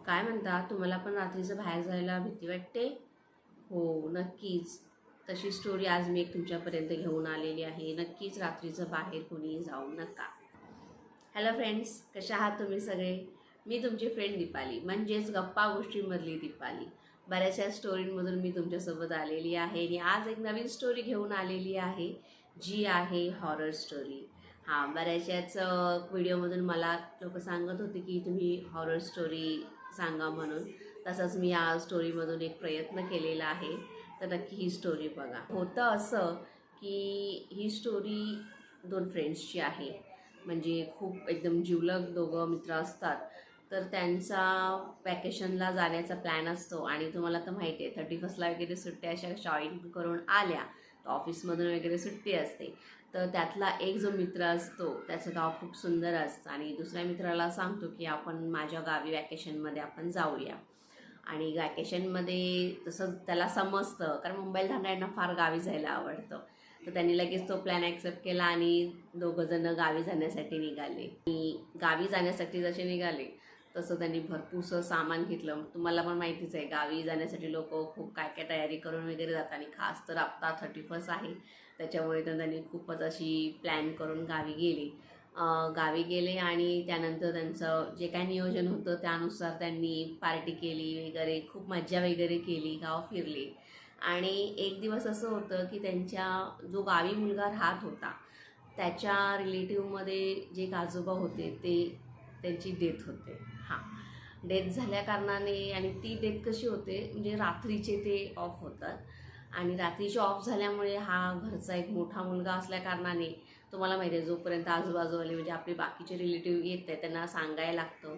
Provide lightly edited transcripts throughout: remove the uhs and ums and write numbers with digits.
काय म्हणता, तुम्हाला पण रात्रीचं बाहेर जायला भीती वाटते? हो, नक्कीच. तशी स्टोरी आज मी एक तुमच्यापर्यंत घेऊन आलेली आहे. नक्कीच रात्रीचं बाहेर कोणी जाऊ नका. हॅलो फ्रेंड्स, कशा आहात तुम्ही सगळे? मी तुमची फ्रेंड दीपाली, म्हणजेच गप्पा गोष्टींमधली दीपाली. बऱ्याचशा स्टोरींमधून मी तुमच्यासोबत आलेली आहे आणि आज एक नवीन स्टोरी घेऊन आलेली आहे, जी आहे हॉरर स्टोरी. हां, बऱ्याचशाच व्हिडिओमधून मला लोक सांगत होते की तुम्ही हॉरर स्टोरी सांगा म्हणून. तसंच मी या स्टोरीमधून एक प्रयत्न केलेला आहे. तर नक्की ही स्टोरी बघा. होतं असं की ही स्टोरी 2 फ्रेंड्सची आहे. म्हणजे खूप एकदम जिवलग दोघं मित्र असतात. तर त्यांचा वॅकेशनला जाण्याचा प्लॅन असतो आणि तुम्हाला तर माहिती आहे 31ला वगैरे सुट्ट्या अशा जॉईन करून आल्या तर ऑफिसमधून वगैरे सुट्टी असते. तर त्यातला एक जो मित्र असतो त्याचं गाव खूप सुंदर असतं आणि दुसऱ्या मित्राला सांगतो की आपण माझ्या गावी वॅकेशनमध्ये आपण जाऊया. आणि वॅकेशनमध्ये तसं त्याला समजतं, कारण मुंबईला राहणाऱ्यांना फार गावी जायला आवडतं. तर त्यांनी लगेच तो प्लॅन ॲक्सेप्ट केला आणि दोघंजणं गावी जाण्यासाठी निघाले. आणि गावी जाण्यासाठी जसे निघाले तसं त्यांनी भरपूरसं सामान घेतलं. तुम्हाला पण माहितीच आहे, गावी जाण्यासाठी लोक खूप काय काय तयारी करून वगैरे जातात आणि खास तर आत्ता 31 आहे त्याच्यामुळे तर त्यांनी खूपच अशी प्लॅन करून गावी गेले आणि त्यानंतर त्यांचं जे काय नियोजन होतं त्यानुसार त्यांनी पार्टी केली वगैरे, खूप मज्जा वगैरे केली, गाव फिरले. आणि एक दिवस असं होतं की त्यांच्या जो गावी मुलगा राहत होता त्याच्या रिलेटिव्हमध्ये जे एक आजोबा होते ते त्यांची डेथ होते. हां, डेथ झाल्या कारणाने, आणि ती डेथ कशी होते म्हणजे रात्रीचे ते ऑफ होतात आणि रात्रीचे ऑफ झाल्यामुळे हा घरचा एक मोठा मुलगा असल्या कारणाने तुम्हाला माहिती आहे जोपर्यंत आजूबाजूवाले म्हणजे आपले बाकीचे रिलेटिव्ह येत आहेत त्यांना सांगायला लागतं.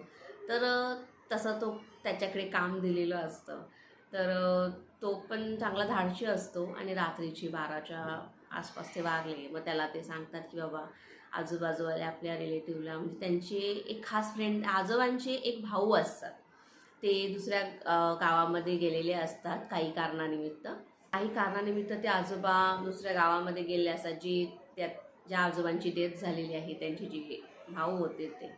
तर तसं तो त्याच्याकडे काम दिलेलं असतं. तर तो पण चांगला धाडशी असतो आणि रात्रीची 12च्या आसपास ते वारले. मग त्याला ते सांगतात की बाबा आजूबाजूवाले आपल्या रिलेटिव्हला, म्हणजे त्यांचे एक खास फ्रेंड, आजोबांचे एक भाऊ असतात, ते दुसऱ्या गावामध्ये गेलेले असतात काही कारणानिमित्त ते आजोबा दुसऱ्या गावामध्ये गेले असतात. ज्या आजोबांची डेथ झालेली आहे त्यांचे जे भाऊ होते ते,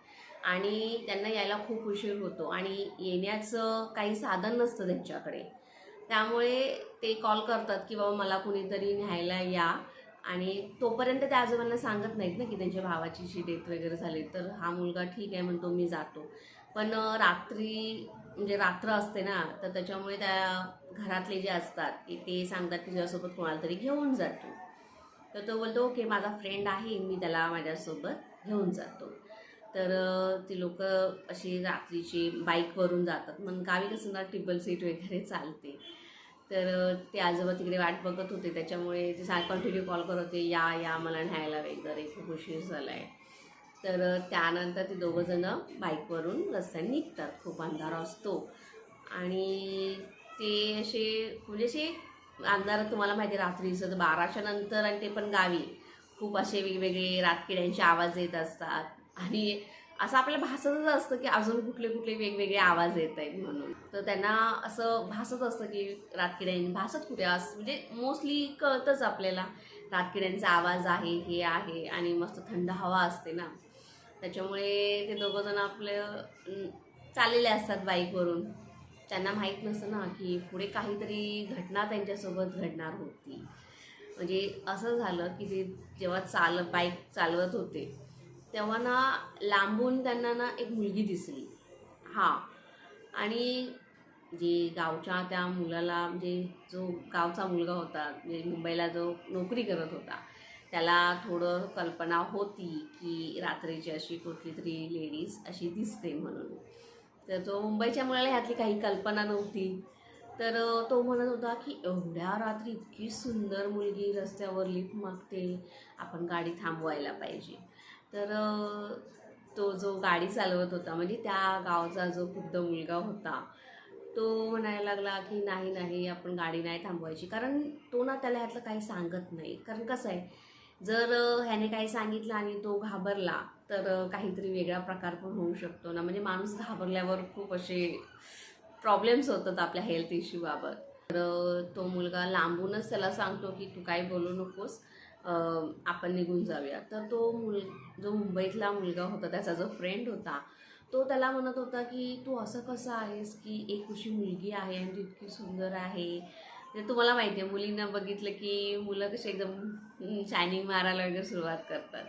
आणि त्यांना यायला खूप उशीर होतो आणि येण्याचं काही साधन नसतं त्यांच्याकडे. त्यामुळे ते कॉल करतात की बाबा मला कुणीतरी न्यायला या. आणि तोपर्यंत त्या आजोबांना सांगत नाहीत ना की त्यांच्या भावाची डेथ वगैरे झाली. तर हा मुलगा ठीक आहे म्हणतो, मी जातो. पण रात्री म्हणजे रात्र असते ना, तर त्याच्यामुळे त्या घरातले जे असतात की ते सांगतात की तुझ्यासोबत कोणाला तरी घेऊन जातो. तर तो बोलतो ओके, माझा फ्रेंड आहे, मी त्याला माझ्यासोबत घेऊन जातो. तर ती लोक अशी रात्रीची बाईकवरून जातात. मग गावी कसं ना टिबल सीट वगैरे चालते. तर ते आजोबा तिकडे वाट बघत होते, त्याच्यामुळे ते कंटिन्यू कॉल करत होते, या या मला न्यायला वगैरे, खूप उशीर झाला आहे. तर त्यानंतर ते दोघंजणं बाईकवरून रस्त्याने निघतात. खूप अंधार असतो आणि ते असे म्हणजे असे अंधारात, तुम्हाला माहिती आहे रात्रीचं तर 12च्या नंतर, आणि ते पण गावी खूप असे वेगवेगळे रातकिड्यांचे आवाज येत असतात. आणि असं आपल्याला भासतच असतं की अजून कुठले कुठले वेगवेगळे आवाज येत आहेत म्हणून. तर त्यांना असं भासत असतं की रातकिड्यां भासत कुठे म्हणजे मोस्टली कळतंच आपल्याला रातकिड्यांचा आवाज आहे, हे आहे, आणि मस्त थंड हवा असते ना, त्याच्यामुळे ते दोघंजण आपलं चाललेले असतात बाईकवरून. त्यांना माहीत नसतं ना की पुढे काहीतरी घटना त्यांच्यासोबत घडणार होती. म्हणजे असं झालं की ते जेव्हा बाईक चालवत होते तेव्हा ना लांबून त्यांना ना एक मुलगी दिसली. हां, आणि जे गावच्या त्या मुलाला, म्हणजे जो गावचा मुलगा होता, म्हणजे मुंबईला जो नोकरी करत होता, त्याला थोडं कल्पना होती की रात्रीची अशी कुठली तरी लेडीज अशी दिसते म्हणून. तर तो मुंबईच्या मुलाला ह्यातली काही कल्पना नव्हती. तर तो म्हणत होता की एवढ्या रात्री इतकी सुंदर मुलगी रस्त्यावर लिफ्ट मागते, आपण गाडी थांबवायला पाहिजे. तर तो जो गाडी चालवत होता, म्हणजे त्या गावचा जो खुद्द मुलगा होता, तो म्हणायला लागला की नाही नाही, आपण गाडी नाही थांबवायची. कारण तो ना त्याला ह्यातलं काही सांगत नाही. कारण कसं आहे, जर ह्याने काही सांगितलं आणि तो घाबरला तर काहीतरी वेगळा प्रकार पण होऊ शकतो ना. म्हणजे माणूस घाबरल्यावर खूप असे प्रॉब्लेम्स होतात आपल्या हेल्थ इश्यूबाबत. तर तो मुलगा लांबूनच त्याला सांगतो की तू काही बोलू नकोस, आपण निघून जाऊया. तर जो मुंबईतला मुलगा होता, त्याचा जो फ्रेंड होता, तो त्याला म्हणत होता की तू असं कसं आहेस की एक अशी मुलगी आहे आणि ती इतकी सुंदर आहे. म्हणजे तुम्हाला माहिती आहे मुलींना बघितलं की मुलं कशी एकदम शायनिंग मारायला वगैरे सुरुवात करतात.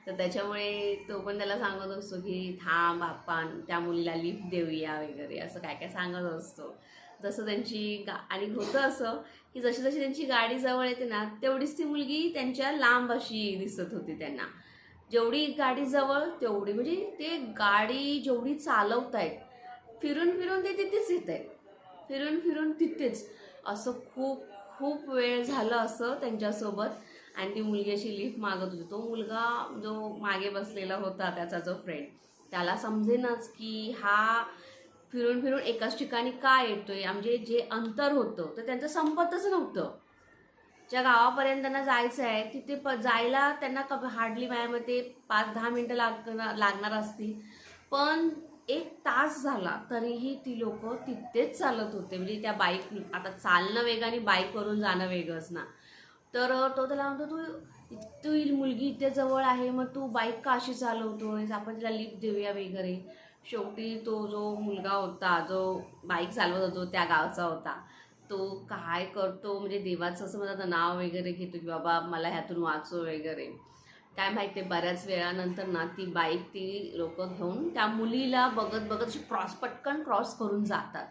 तर त्याच्यामुळे तो पण त्याला सांगत असतो की थांब आपण त्या मुलीला लिफ्ट देऊया वगैरे असं काय काय सांगत असतो. जसं त्यांची आणि होतं असं की जशी जशी त्यांची गाडी जवळ येते ना तेवढीच ती मुलगी त्यांच्या लांब अशी दिसत होती त्यांना. जेवढी गाडी जवळ तेवढी म्हणजे ते गाडी जेवढी चालवतायत फिरून फिरून ते तिथेच येत आहेत, फिरून फिरून तिथेच. असं खूप खूप वेळ झालं असं त्यांच्यासोबत. आणि ती मुलगी अशी लिफ्ट मागत होती. तो मुलगा जो मागे बसलेला होता त्याचा जो फ्रेंड, त्याला समजेनाच की हा फिरून फिरून एकाच ठिकाणी का येतोय. म्हणजे जे अंतर होतं तर त्यांचं संपतच नव्हतं. ज्या गावापर्यंत त्यांना जायचं आहे तिथे जायला त्यांना हार्डली माझ्या मते 5-10 मिनटं लागणार असतील. पण 1 तास झाला तरीही ती लोक तिथेच चालत होते. म्हणजे त्या बाईक, आता चालणं वेगळं आणि बाईकवरून जाणं वेगळंच ना. तर तो त्याला म्हणतो तू तू ही मुलगी इथे जवळ आहे मग तू बाईक का अशी चालवतोय, आपण तिला लिफ्ट देऊया वगैरे. शेवटी तो जो मुलगा होता जो बाईक चालवत होतो त्या गावचा होता, तो काय करतो म्हणजे देवाचं असं म्हणतात नाव वगैरे घेतो की बाबा मला ह्यातून वाचव वगैरे. काय माहिती बऱ्याच वेळानंतर ना ती बाईक ती लोक घेऊन त्या मुलीला बघत बघत अशी पटकन क्रॉस करून जातात.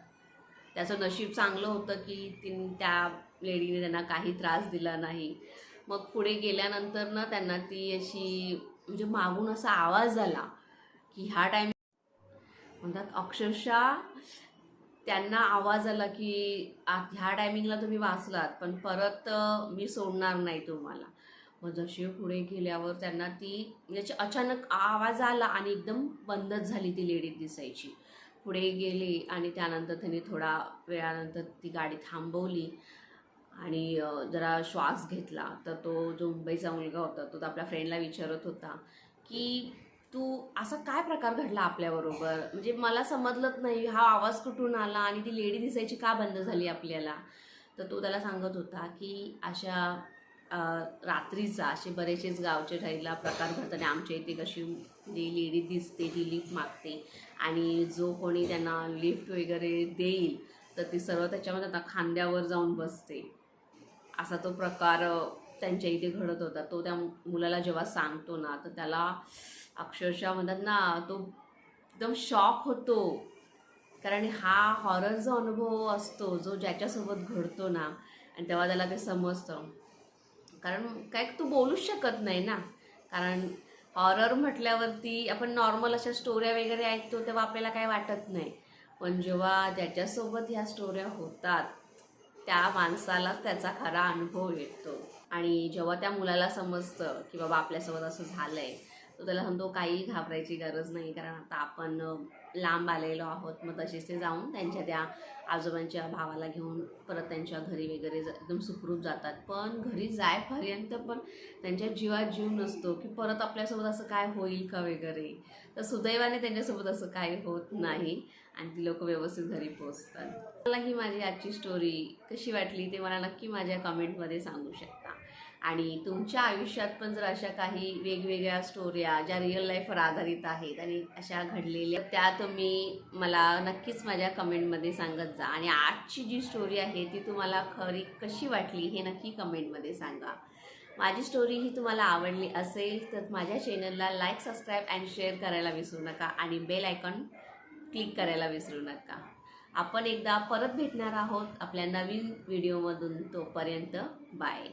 त्याचं नशीब चांगलं होतं की त्या लेडीने त्यांना काही त्रास दिला नाही. मग पुढे गेल्यानंतर ना त्यांना ती अशी म्हणजे मागून असा आवाज आला की ह्या टाइम म्हणतात अक्षरशः त्यांना आवाज आला की ह्या टायमिंगला तुम्ही वाचलात पण परत मी सोडणार नाही तुम्हाला. मग जशी पुढे गेल्यावर त्यांना ती याची अचानक आवाज आला आणि एकदम बंदच झाली ती लेडी दिसायची. पुढे गेली आणि त्यानंतर त्यांनी थोडा वेळानंतर ती गाडी थांबवली आणि जरा श्वास घेतला. तर तो जो मुंबईचा मुलगा होता तो आपल्या फ्रेंडला विचारत होता की तू असा काय प्रकार घडला आपल्याबरोबर, म्हणजे मला समजलंच नाही हा आवाज कुठून आला आणि ती लेडी दिसायची का बंद झाली आपल्याला. तर तो त्याला सांगत होता की अशा रात्रीचा असे बरेचसेच गावचे राहिला प्रकार घडतात आणि आमच्या इथे कशी लेडी दिसते ती लिफ्ट मागते आणि जो कोणी त्यांना लिफ्ट वगैरे देईल तर ती सर्व त्याच्यामध्ये आता खांद्यावर जाऊन बसते. असा तो प्रकार त्यांच्या इथे घडत होता. तो त्या मुलाला जेव्हा सांगतो ना तर त्याला अक्षरशः म्हणतात ना तो एकदम शॉक होतो. कारण हा हॉरर जो अनुभव असतो जो ज्याच्यासोबत घडतो ना आणि तेव्हा त्याला ते समजतं. कारण काय तू बोलूच शकत नाही ना. कारण हॉरर म्हटल्यावरती आपण नॉर्मल अशा स्टोऱ्या वगैरे ऐकतो तेव्हा आपल्याला काय वाटत नाही. पण जेव्हा ज्याच्यासोबत ह्या स्टोऱ्या होतात त्या माणसालाच त्याचा खरा अनुभव येतो. आणि जेव्हा त्या मुलाला समजतं की बाबा आपल्यासोबत असं झालं आहे तो त्याला सांगतो काही घाबरायची गरज नाही कारण आता आपण लांब आलेलो आहोत. मग तसेच ते जाऊन त्यांच्या त्या आजोबांच्या भावाला घेऊन परत त्यांच्या घरी वगैरे एकदम सुखरूप जातात. पण घरी जायपर्यंत पण त्यांच्या जीवात जीव नसतो की परत आपल्यासोबत असं काय होईल का वगैरे. तर सुदैवाने त्यांच्यासोबत असं काही होत नाही आणि ती लोक व्यवस्थित घरी पोहोचतात. मला ही माझी आजची स्टोरी कशी वाटली ते मला नक्की माझ्या कमेंटमध्ये सांगू शकता. आणि तुमच्या आयुष्यात पण जर अशा काही वेगवेगळ्या स्टोऱ्या ज्या रिअल लाईफवर आधारित आहेत आणि अशा घडलेल्या त्या तुम्ही मला नक्कीच माझ्या कमेंटमध्ये सांगत जा. आणि आजची जी स्टोरी आहे ती तुम्हाला खरी कशी वाटली हे नक्की कमेंटमध्ये सांगा. माझी स्टोरी ही तुम्हाला आवडली असेल तर माझ्या चॅनलला लाईक, सबस्क्राईब अँड शेअर करायला विसरू नका आणि बेल आयकॉन क्लिक करायला विसरू नका. आपण एकदा परत भेटणार आहोत आपल्या नवीन व्हिडिओमधून. तोपर्यंत बाय.